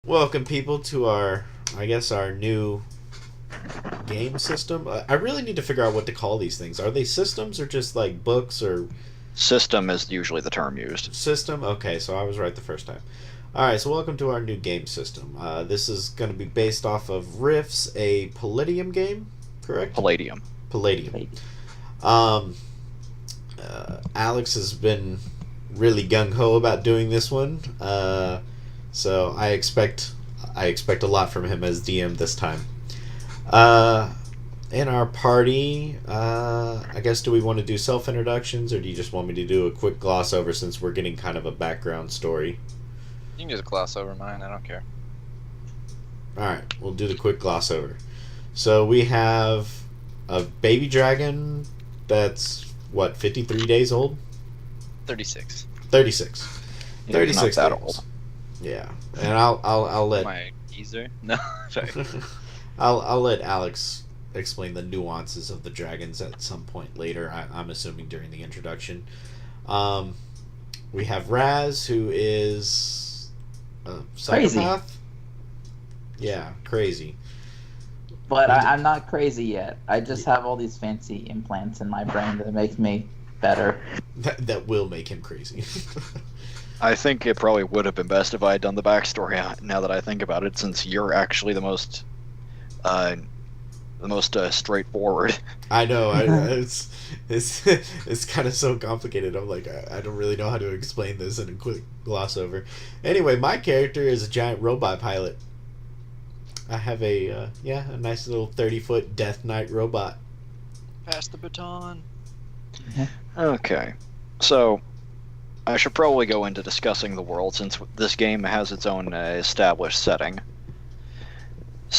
Welcome, people, to our new game system. I really need to figure out what to call these things. Are they systems or just like books or System is usually the term used. system? Okay, so I was right the first time. All right, so welcome to our new game system. This is going to be based off of Riff's, a Palladium game, correct? Palladium. Palladium. Um, Alex has been really gung ho about doing this one. So I expect a lot from him as DM this time. In our party, I guess, do we want to do self introductions, or do you just want me to do a quick gloss over since we're getting kind of a background story? You can just gloss over mine, I don't care. All right, we'll do the quick gloss over. So we have a baby dragon that's what, 53 days old? 36. 36. Yeah, 36 not that days. old. Yeah, and I'll let My geezer? No, sorry. I'll let Alex explain the nuances of the dragons at some point later. I'm assuming during the introduction. We have Raz, who is a psychopath. Yeah, crazy. But I'm not crazy yet. I just have all these fancy implants in my brain that makes me better. That will make him crazy. I think it probably would have been best if I had done the backstory now that I think about it, since you're actually the most straightforward. I know. It's kind of so complicated. I'm like, I don't really know how to explain this in a quick gloss over. Anyway, my character is a giant robot pilot. I have a nice little 30-foot Death Knight robot. Pass the baton. Okay, so I should probably go into discussing the world, since this game has its own established setting.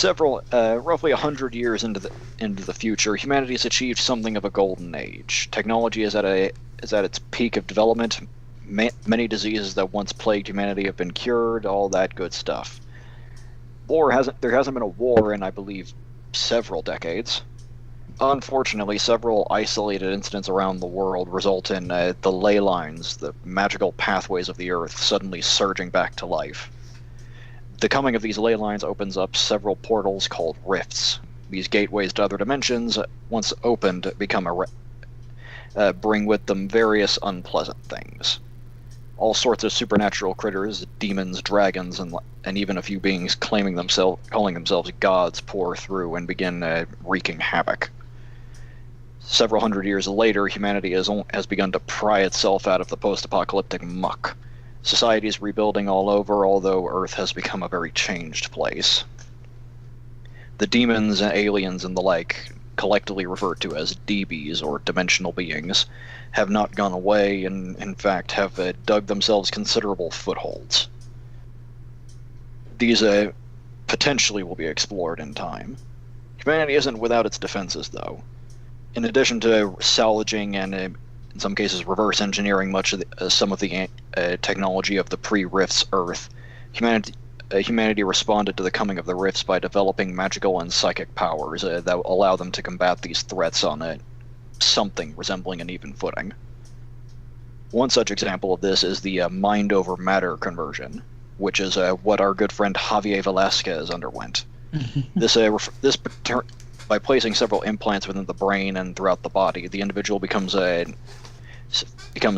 Roughly 100 years into the future, humanity has achieved something of a golden age. Technology is at its peak of development. Many diseases that once plagued humanity have been cured. All that good stuff. There hasn't been a war in, I believe, several decades. Unfortunately, several isolated incidents around the world result in the ley lines, the magical pathways of the Earth, suddenly surging back to life. The coming of these ley lines opens up several portals called rifts. These gateways to other dimensions, once opened, bring with them various unpleasant things. All sorts of supernatural critters, demons, dragons, and even a few beings calling themselves gods pour through and begin wreaking havoc. Several hundred years later, humanity has begun to pry itself out of the post-apocalyptic muck. Society is rebuilding all over, although Earth has become a very changed place. The demons and aliens and the like, collectively referred to as DBs, or dimensional beings, have not gone away and, in fact, have dug themselves considerable footholds. These potentially will be explored in time. Humanity isn't without its defenses, though. In addition to salvaging and, in some cases, reverse engineering some of the technology of the pre-Rifts Earth, humanity responded to the coming of the Rifts by developing magical and psychic powers that allow them to combat these threats on something resembling an even footing. One such example of this is the mind-over-matter conversion, which is what our good friend Javier Velasquez underwent. By placing several implants within the brain and throughout the body, the individual becomes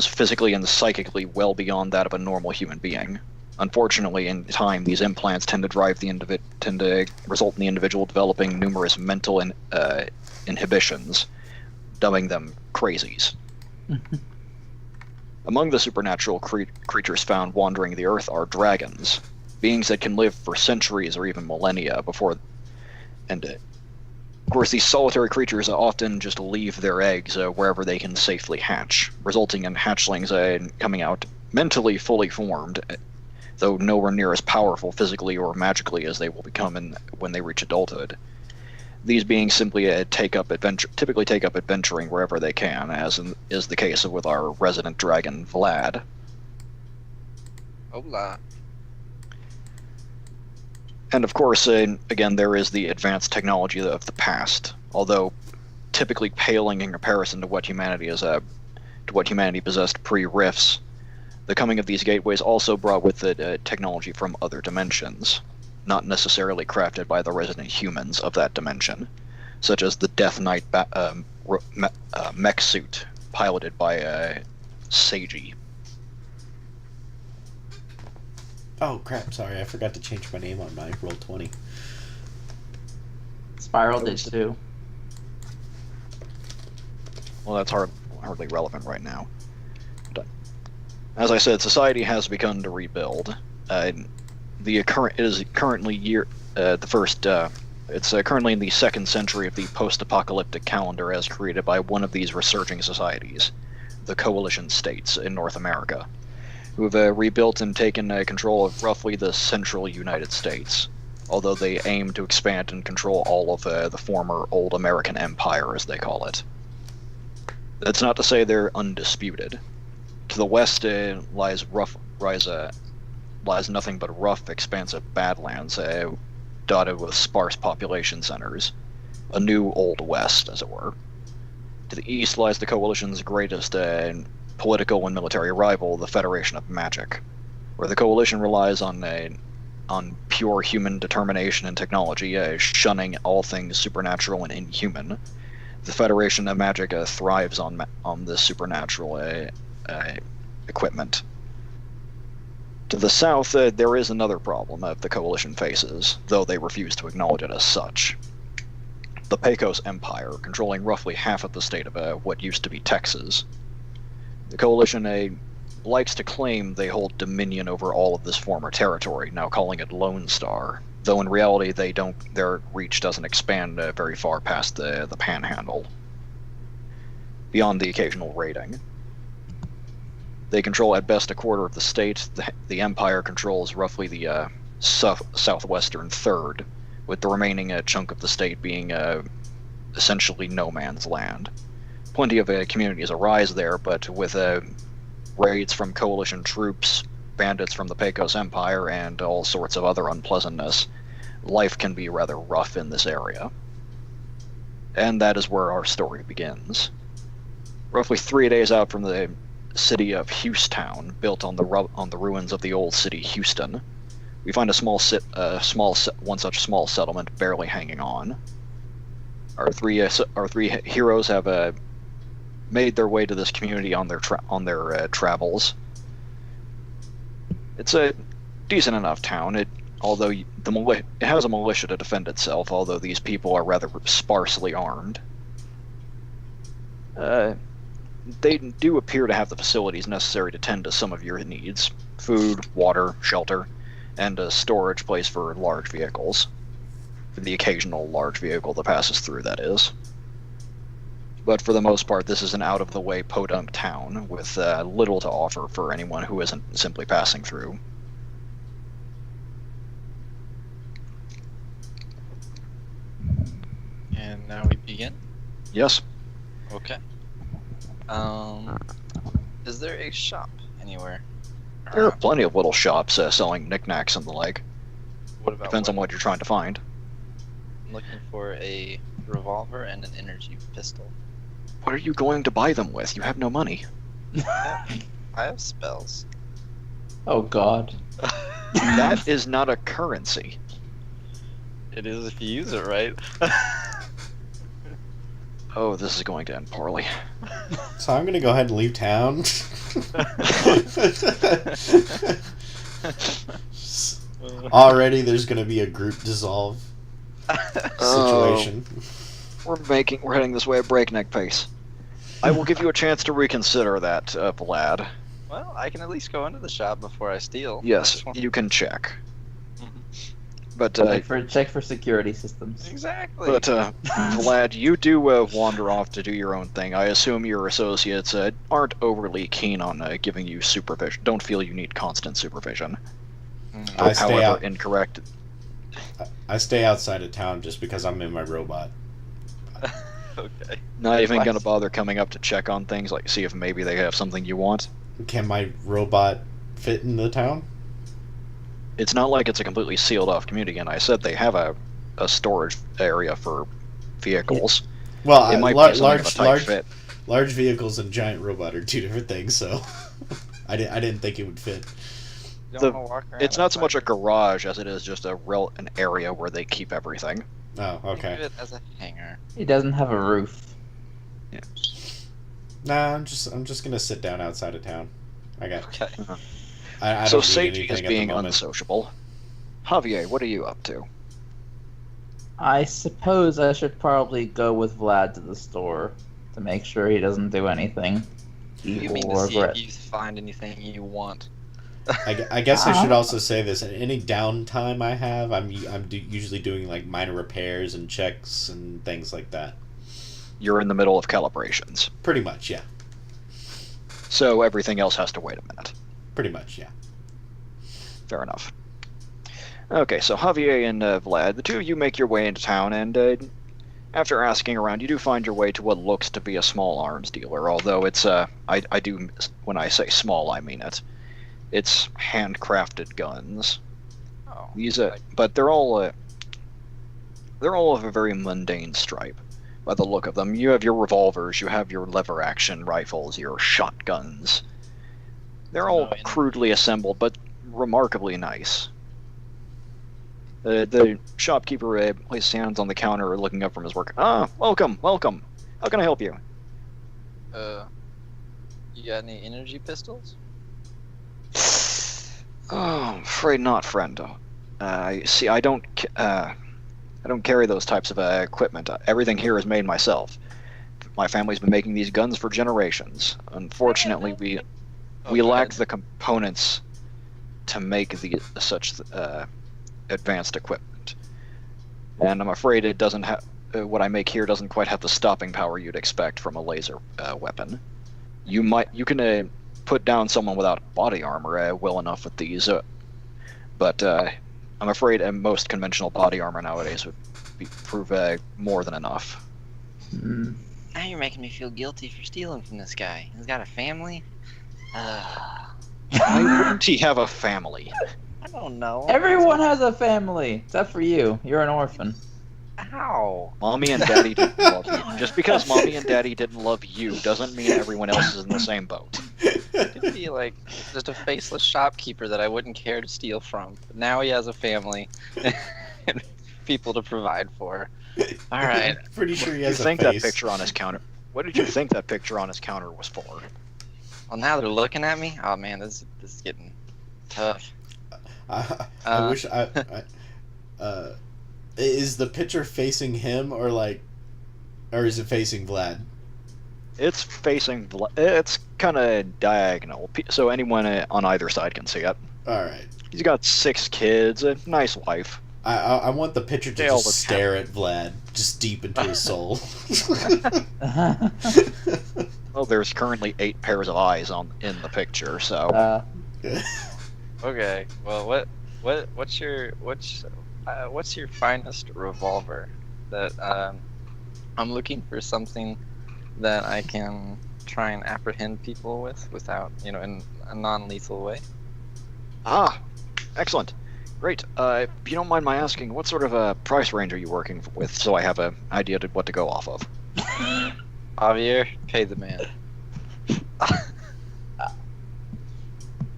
physically and psychically well beyond that of a normal human being. Unfortunately, in time, these implants tend to result in the individual developing numerous mental inhibitions, dubbing them crazies. Among the supernatural creatures found wandering the Earth are dragons, beings that can live for centuries or even millennia before. Of course, these solitary creatures often just leave their eggs wherever they can safely hatch, resulting in hatchlings coming out mentally fully formed, though nowhere near as powerful physically or magically as they will become when they reach adulthood. These beings simply typically take up adventuring wherever they can, as is the case with our resident dragon, Vlad. Hola. And of course, again, there is the advanced technology of the past, although typically paling in comparison to what humanity possessed pre-Rifts. The coming of these gateways also brought with it technology from other dimensions. not necessarily crafted by the resident humans of that dimension, such as the Death Knight mech suit piloted by Seiji. Oh crap! Sorry, I forgot to change my name on my Roll20. Spiral did too. Well, that's hardly relevant right now. But, as I said, society has begun to rebuild. It's currently in the second century of the post-apocalyptic calendar, as created by one of these resurging societies, the Coalition States in North America, who have rebuilt and taken control of roughly the central United States, although they aim to expand and control all of the former old American Empire, as they call it. That's not to say they're undisputed. To the west lies nothing but rough, expansive badlands, dotted with sparse population centers. A new Old West, as it were. To the east lies the Coalition's greatest political and military rival, the Federation of Magic, where the Coalition relies on pure human determination and technology, shunning all things supernatural and inhuman. The Federation of Magic thrives on this supernatural equipment. To the south, there is another problem that the Coalition faces, though they refuse to acknowledge it as such. The Pecos Empire, controlling roughly half of the state of what used to be Texas. The Coalition likes to claim they hold dominion over all of this former territory, now calling it Lone Star, though in reality their reach doesn't expand very far past the Panhandle, beyond the occasional raiding. They control at best a quarter of the state. The Empire controls roughly the southwestern third, with the remaining chunk of the state being essentially no man's land. Plenty of communities arise there, but with raids from Coalition troops, bandits from the Pecos Empire, and all sorts of other unpleasantness, life can be rather rough in this area. And that is where our story begins. Roughly 3 days out from the city of Houston, built on the ruins of the old city Houston, we find one such small settlement barely hanging on. Our three heroes have made their way to this community on their travels. It's a decent enough town. It has a militia to defend itself, although these people are rather sparsely armed. They do appear to have the facilities necessary to tend to some of your needs: food, water, shelter, and a storage place for large vehicles. For the occasional large vehicle that passes through, that is. But for the most part, this is an out-of-the-way podunk town with little to offer for anyone who isn't simply passing through. And now we begin? Yes. Okay. Is there a shop anywhere? There are plenty of little shops selling knickknacks and the like. What about Depends on what you're trying to find. I'm looking for a revolver and an energy pistol. What are you going to buy them with? You have no money. I have spells. Oh god. That is not a currency. It is if you use it right. Oh, this is going to end poorly. So I'm gonna go ahead and leave town. Already there's gonna be a group dissolve situation. We're heading this way at breakneck pace. I will give you a chance to reconsider that, Vlad. Well, I can at least go into the shop before I steal. Yes, you can check. But check for security systems. Exactly. But Vlad, you do wander off to do your own thing. I assume your associates aren't overly keen on giving you supervision. Don't feel you need constant supervision. However incorrect. I stay outside of town just because I'm in my robot. Okay. Not even gonna bother coming up to check on things, like see if maybe they have something you want. Can my robot fit in the town? It's not like it's a completely sealed off community, and I said they have a storage area for vehicles. Well, it might be something of a tight fit. Large vehicles and giant robot are two different things, so I didn't think it would fit. don't want to walk around. It's not so much a outside. garage as it is just an area where they keep everything. Oh, Think okay. of it as a hangar. He doesn't have a roof. Yeah. Nah, I'm just gonna sit down outside of town. I got. Okay. I So don't need Seiji anything is at the being moment. unsociable. Javier, what are you up to? I suppose I should probably go with Vlad to the store to make sure he doesn't do anything You evil mean to or see if regret. you find anything you want? I guess I should also say this. In any downtime I have, I'm usually doing like minor repairs and checks and things like that. You're in the middle of calibrations, Pretty much, yeah. so everything else has to wait a minute. Pretty much, yeah. Fair enough. Okay, so Javier and Vlad, the two of you make your way into town, and after asking around, you do find your way to what looks to be a small arms dealer, although it's, I do, when I say small, I mean it. It's handcrafted guns. Oh, These, like- but they're all of a very mundane stripe, by the look of them. You have your revolvers, you have your lever action rifles, your shotguns. They're all No, and- crudely assembled, but remarkably nice. The shopkeeper places hands on the counter, looking up from his work. Ah, welcome. How can I help you? You got any energy pistols? Oh, I'm afraid not, friend. See, I don't carry those types of equipment. Everything here is made myself. My family's been making these guns for generations. Unfortunately, we Oh, go lack ahead. the components to make such advanced equipment, and I'm afraid it doesn't have. What I make here doesn't quite have the stopping power you'd expect from a laser weapon. You can put down someone without body armor well enough with these, but I'm afraid most conventional body armor nowadays would prove more than enough. Hmm. Now you're making me feel guilty for stealing from this guy. He's got a family. Why wouldn't he have a family? I don't know. Everyone has a family, except for you. You're an orphan. How? Mommy and Daddy didn't love you. Just because Mommy and Daddy didn't love you doesn't mean everyone else is in the same boat. Could be like just a faceless shopkeeper that I wouldn't care to steal from. But now he has a family and people to provide for. All right. Pretty sure he You has a think that face. picture on his counter? What did you think that picture on his counter was for? Well, now they're looking at me. Oh man, this is getting tough. I wish is the picture facing him or is it facing Vlad? It's facing. It's kind of diagonal, so anyone on either side can see it. All right. He's got 6 kids, a nice wife. I want the picture to They all just look stare at Vlad, just deep into his soul. Well, there's currently 8 pairs of eyes in the picture, so Okay. Well, what's your finest revolver? That I'm looking for something that I can try and apprehend people with without, in a non-lethal way. excellent, great. If you don't mind my asking, what sort of a price range are you working with, so I have an idea to what to go off of? Javier, pay the man.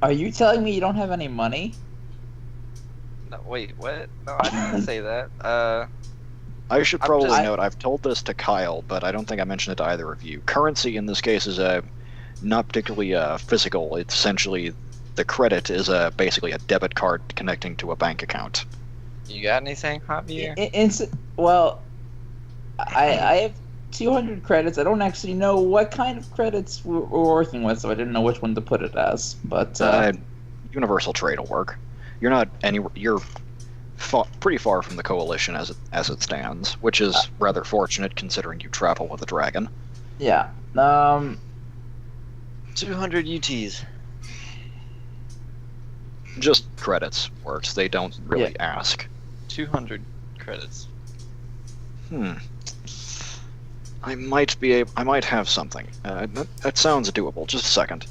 Are you telling me you don't have any money? No, wait, what? No, I didn't say that. I should I'm probably just- note, I've told this to Kyle, but I don't think I mentioned it to either of you. Currency in this case is not particularly physical. It's essentially, the credit is basically a debit card connecting to a bank account. You got anything, Javier? Well, I have 200 credits. I don't actually know what kind of credits we're working with, so I didn't know which one to put it as. But Universal trade will work. You're not anywhere. You're pretty far from the coalition as it stands, which is rather fortunate considering you travel with a dragon. yeah. 200 UTs. Just credits works. They don't really ask. 200 credits. I might have something. That sounds doable. Just a second.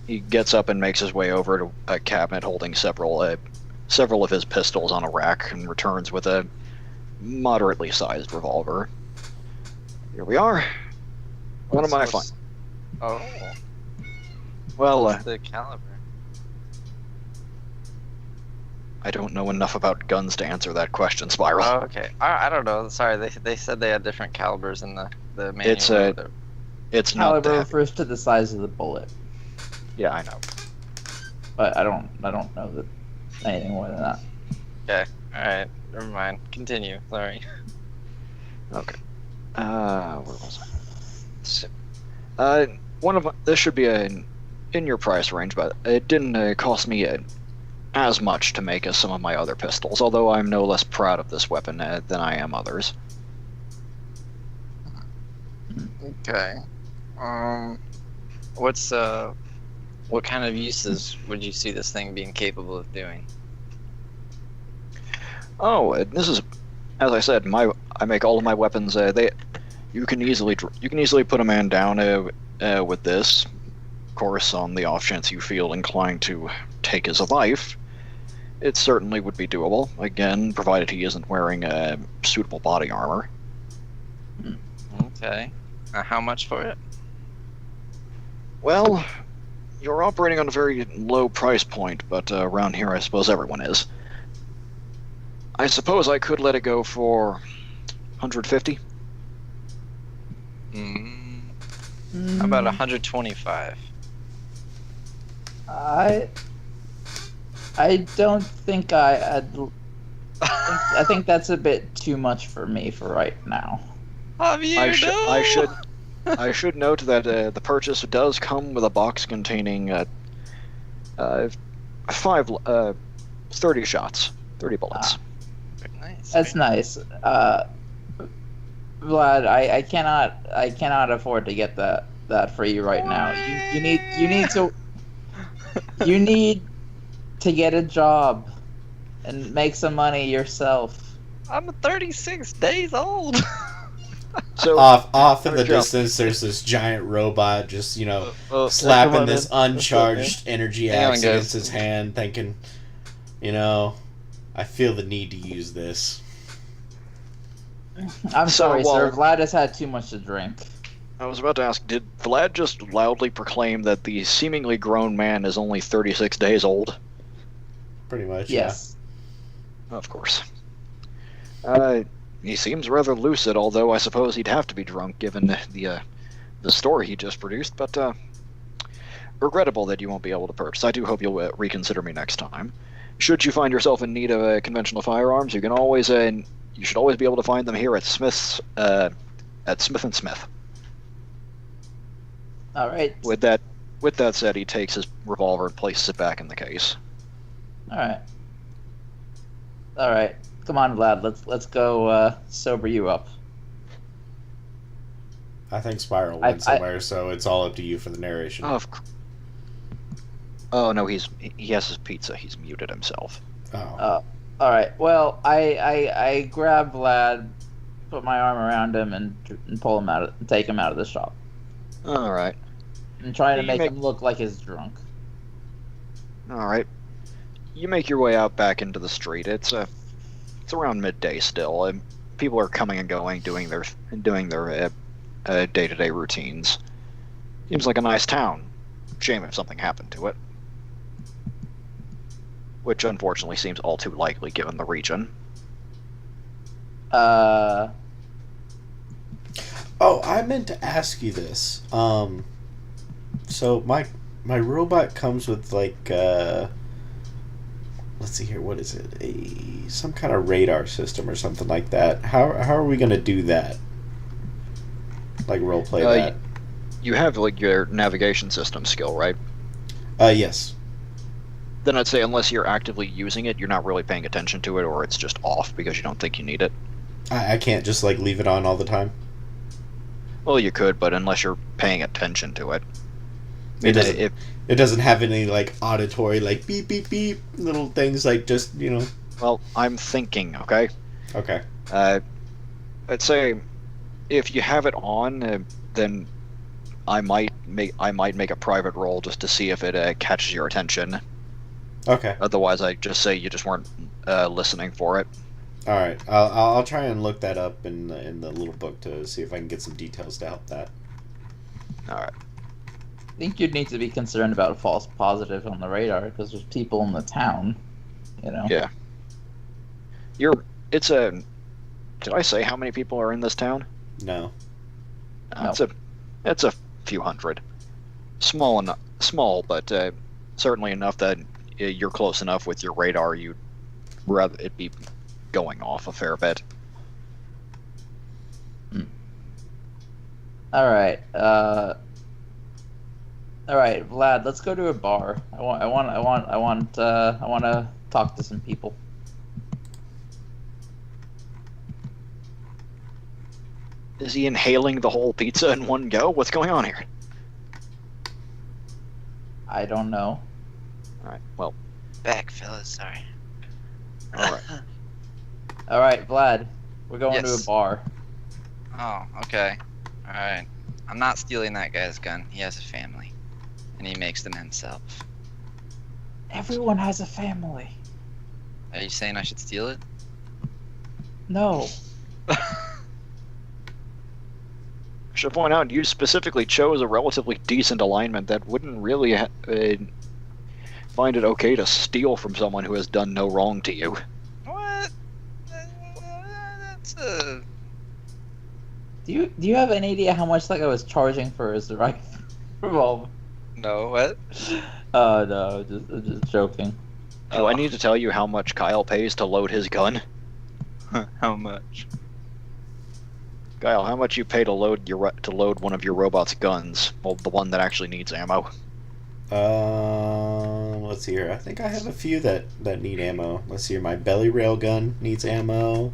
He gets up and makes his way over to a cabinet holding several of his pistols on a rack and returns with a moderately sized revolver. Here we are. What am I finding? Oh, Well, what's the caliber? I don't know enough about guns to answer that question, Spiral. Oh, okay. I don't know. Sorry, they said they had different calibers in the manual. It's It's not Caliber that. refers to the size of the bullet, Yeah, I know. but I don't know that anything more than that. Okay. All right. Never mind. Continue. Sorry. Okay. Where was I? So, one of this should be in your price range, but it didn't cost me as much to make as some of my other pistols. Although I'm no less proud of this weapon than I am others. Okay. What kind of uses would you see this thing being capable of doing? Oh, this is, as I said, I make all of my weapons. You can easily put a man down with this. Of course, on the off chance you feel inclined to take his life, it certainly would be doable. Again, provided he isn't wearing suitable body armor. Okay. How much for it? Well, you're operating on a very low price point, but around here I suppose everyone is. I suppose I could let it go for 150. How about 125? I don't think I think that's a bit too much for me for right now. Javier, I should note that the purchase does come with a box containing 30 shots, 30 bullets. Nice. That's nice. Vlad, I cannot afford to get that for you right now. You need to get a job and make some money yourself. I'm 36 days old. So off in the distance, there's this giant robot just slapping this uncharged energy axe against his hand, thinking, I feel the need to use this. I'm sorry, sir. Vlad has had too much to drink. I was about to ask, did Vlad just loudly proclaim that the seemingly grown man is only 36 days old? Pretty much, yes. Yeah. Of course. He seems rather lucid, although I suppose he'd have to be drunk given the story he just produced, but regrettable that you won't be able to purchase. I do hope you'll reconsider me next time. Should you find yourself in need of conventional firearms, you should always be able to find them here at Smith & Smith. All right. With that said, he takes his revolver and places it back in the case. All right. Come on, Vlad. Let's go sober you up. I think Spiral went somewhere, so it's all up to you for the narration. Oh no, he has his pizza. He's muted himself. Oh. All right. Well, I grab Vlad, put my arm around him, and pull him out, and take him out of the shop. All right. And trying to make him look like he's drunk. All right. You make your way out back into the street. It's around midday still, and people are coming and going, doing their day-to-day routines. Seems like a nice town. Shame if something happened to it. Which unfortunately seems all too likely given the region. Oh, I meant to ask you this. So my robot comes with let's see here, what is it? Some kind of radar system or something like that. How are we gonna do that? Like roleplay that? You have your navigation system skill, right? Yes. Then I'd say unless you're actively using it, you're not really paying attention to it, or it's just off because you don't think you need it. I can't just leave it on all the time. Well, you could, but unless you're paying attention to it. It doesn't have any auditory beep beep beep little things just. Well, I'm thinking. Okay. Okay. I'd say if you have it on, then I might make a private roll just to see if it catches your attention. Okay. Otherwise, I just say you just weren't listening for it. All right. I'll try and look that up in the little book to see if I can get some details to help that. All right. I think you'd need to be concerned about a false positive on the radar because there's people in the town. you know. Yeah. Did I say how many people are in this town? No. No. It's a few hundred. Small, but certainly enough that you're close enough with your radar. You'd rather it be going off a fair bit. All right. All right, Vlad. Let's go to a bar. I want to talk to some people. Is he inhaling the whole pizza in one go? What's going on here? I don't know. All right. Well. Back, fellas. Sorry. All right. All right, Vlad. We're going to a Yes. bar. Oh, okay. Alright. I'm not stealing that guy's gun. He has a family. And he makes them himself. Everyone has a family. Are you saying I should steal it? No. I should point out you specifically chose a relatively decent alignment that wouldn't really find it okay to steal from someone who has done no wrong to you. What? That's Do you have any idea how much I was charging for his revolver? No, what? Oh no, I'm just joking. Do I need to tell you how much Kyle pays to load his gun? How much? Kyle, how much you pay to load one of your robot's guns? Well, the one that actually needs ammo. Let's see here. I think I have a few that need ammo. Let's see here. My belly rail gun needs ammo.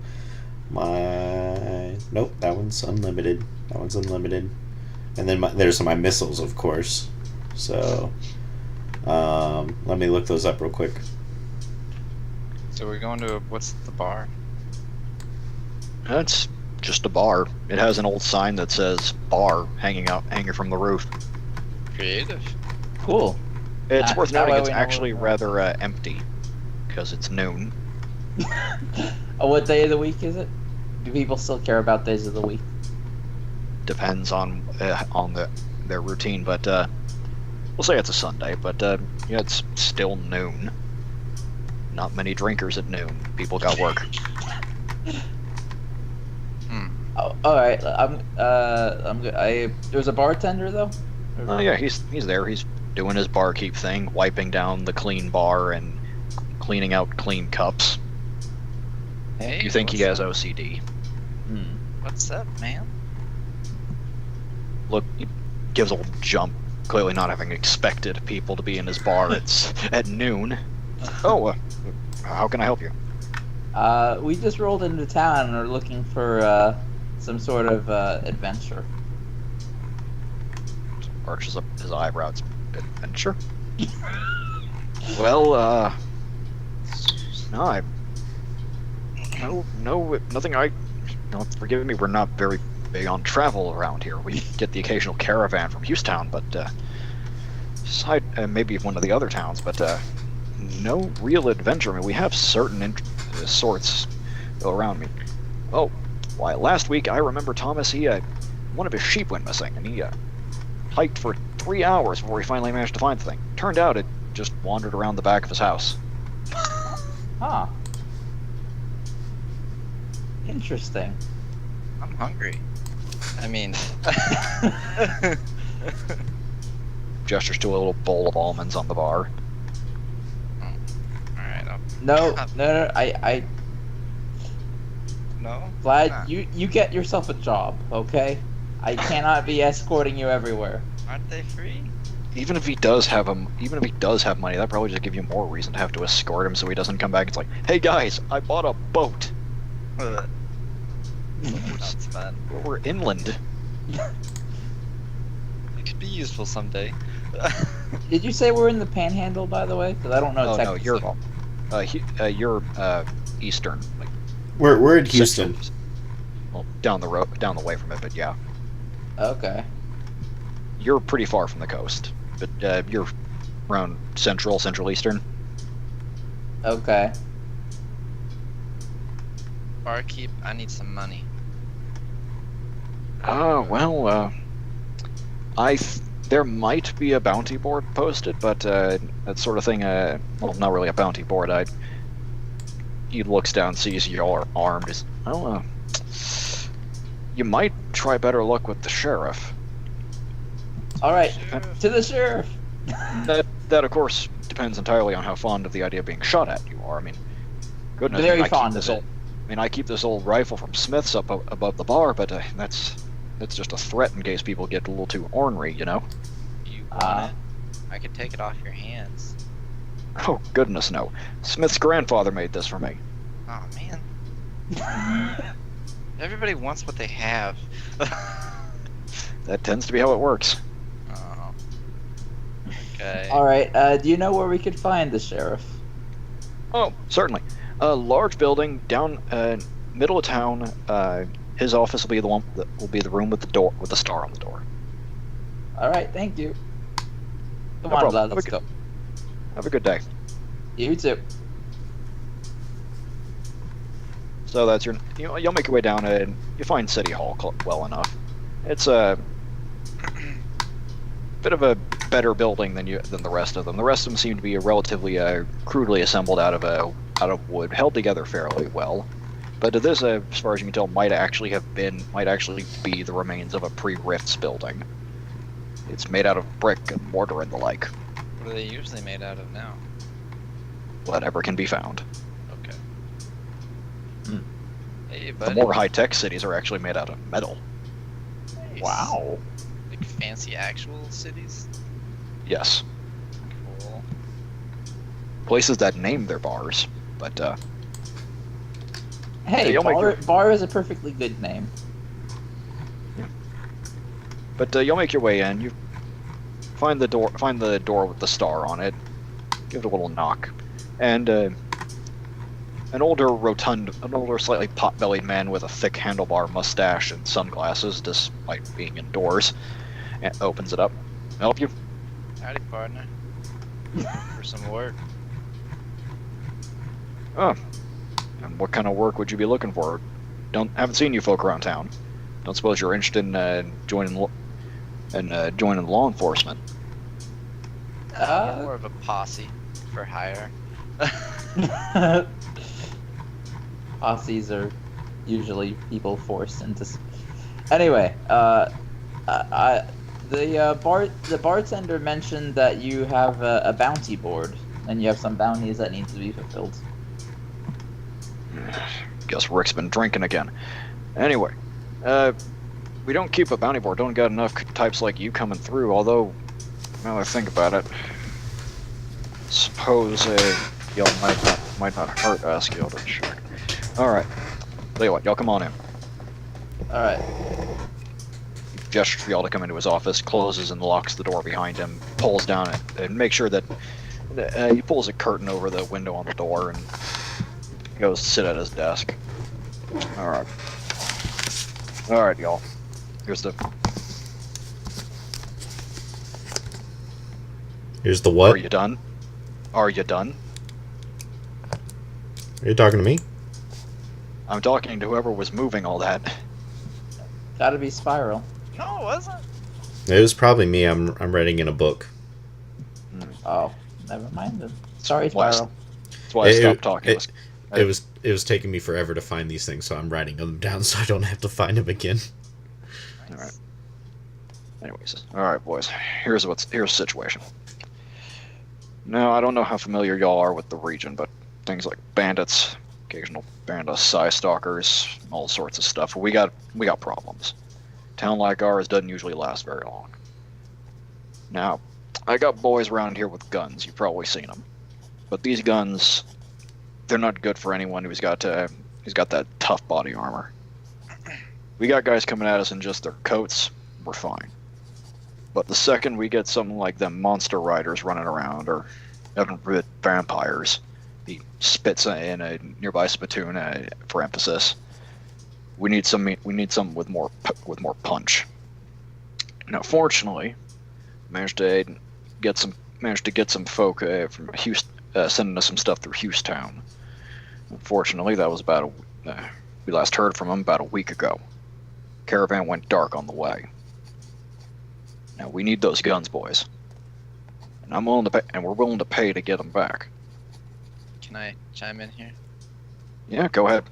Nope, that one's unlimited. And then there's my missiles, of course. So, let me look those up real quick. So we're going to what's the bar? That's just a bar. It has an old sign that says "bar" hanging from the roof. Creative. Cool. It's worth that noting way it's we know actually where we're rather empty because it's noon. Oh, what day of the week is it? Do people still care about days of the week? Depends on their routine, but we'll say it's a Sunday. But yeah, it's still noon. Not many drinkers at noon. People got work. Oh, all right. There's a bartender though. Oh yeah, he's there. He's doing his barkeep thing, wiping down the clean bar and cleaning out clean cups. Hey, You think he what's has up? OCD? What's up, man? Look, he gives a little jump, clearly not having expected people to be in his bar. It's at noon. Oh, how can I help you? We just rolled into town and are looking for some sort of adventure. Arches up his eyebrows. Adventure? Well, nothing. Forgive me. We're not very big on travel around here. We get the occasional caravan from Houston, but maybe one of the other towns, but no real adventure. I mean, we have certain sorts around me. Oh, why? Last week I remember Thomas. One of his sheep went missing, and he hiked for 3 hours before he finally managed to find the thing. Turned out it just wandered around the back of his house. Huh. Interesting. I'm hungry. I mean, Gestures to a little bowl of almonds on the bar. alright. No, No. Vlad, Nah. you get yourself a job, okay? I cannot be escorting you everywhere. Aren't they free? Even if he does have money, that probably just give you more reason to have to escort him so he doesn't come back. It's like, hey guys, I bought a boat. That's fun. We're inland. It could be useful someday. Did you say we're in the Panhandle, by the way? Because I don't know Oh no, Texas. you're eastern, like We're in Houston. central. Well, down the way from it, but yeah, Okay. you're pretty far from the coast. But you're around central eastern. Okay. Barkeep, I need some money. Well, there might be a bounty board posted, but that sort of thing. Well, not really a bounty board. he looks down, sees y'all are armed. He's, well, you might try better luck with the sheriff. All right, Sheriff. to the sheriff. That of course depends entirely on how fond of the idea of being shot at you are. I mean, goodness, Very I keep fond this of old, it. I mean, I keep this old rifle from Smith's up above the bar, but that's just a threat in case people get a little too ornery, you know. You want it? I could take it off your hands. Oh goodness, no. Smith's grandfather made this for me. Oh man. Everybody wants what they have. That tends to be how it works. Oh. Okay. All right. Do you know where we could find the sheriff? Oh, certainly. A large building down middle of town. His office will be the one that will be the room with the door with the star on the door. All right. Thank you. Come No on, problem. Vlad. Let's go. Have a good day. You too. So that's you'll make your way down and you find City Hall well enough. It's a bit of a better building than the rest of them. The rest of them seem to be relatively crudely assembled out of wood, held together fairly well. But this, as far as you can tell, might actually be the remains of a pre-Rifts building. It's made out of brick and mortar and the like. What are they usually made out of now? Whatever can be found. Okay. Hmm. Hey, The buddy. more high-tech cities are actually made out of metal. Nice. Wow. Like fancy actual cities? Yes. Cool. Places that name their bars, but Hey, you'll make bar is a perfectly good name. you'll make your way in. You find the door with the star on it. Give it a little knock, and an older, slightly pot-bellied man with a thick handlebar mustache and sunglasses, despite being indoors, opens it up. Help you? Howdy, partner. For some work. Oh, and what kind of work would you be looking for? Haven't seen you folk around town. Don't suppose you're interested in joining law enforcement? More of a posse for hire. Posses are usually people forced into. Anyway, the bartender mentioned that you have a bounty board and you have some bounties that need to be fulfilled. Guess Rick's been drinking again. Anyway, we don't keep a bounty board. Don't got enough types like you coming through. Although, now that I think about it, suppose y'all might not hurt ask y'all to check. All right. Tell you what, y'all come on in. All right. Gestures for y'all to come into his office, closes and locks the door behind him, pulls down it, and makes sure that he pulls a curtain over the window on the door and goes to sit at his desk. All right, y'all. Here's the what? Are you done? Are you done? Are you talking to me? I'm talking to whoever was moving all that. Gotta be Spiral. No, it wasn't. It was probably me. I'm writing in a book. Oh, never mind then. Sorry, Why- Spiral. That's why I stopped talking. It was taking me forever to find these things, so I'm writing them down so I don't have to find them again. All right. Anyways, all right, boys. Here's the situation. Now, I don't know how familiar y'all are with the region, but things like bandits, occasional bandit stalkers, all sorts of stuff. We got problems. Town like ours doesn't usually last very long. Now, I got boys around here with guns. You've probably seen them, but these guns, they're not good for anyone who's got that tough body armor. We got guys coming at us in just their coats, we're fine. But the second we get something like them monster riders running around, or even vampires, he spits in a nearby spittoon for emphasis. We need some with more punch. Now, fortunately, managed to get some folk from Houston sending us some stuff through Houston. Unfortunately, that was we last heard from them about a week ago. Caravan went dark on the way. Now we need those guns, boys, and we're willing to pay to get them back. Can I chime in here? Yeah, go ahead.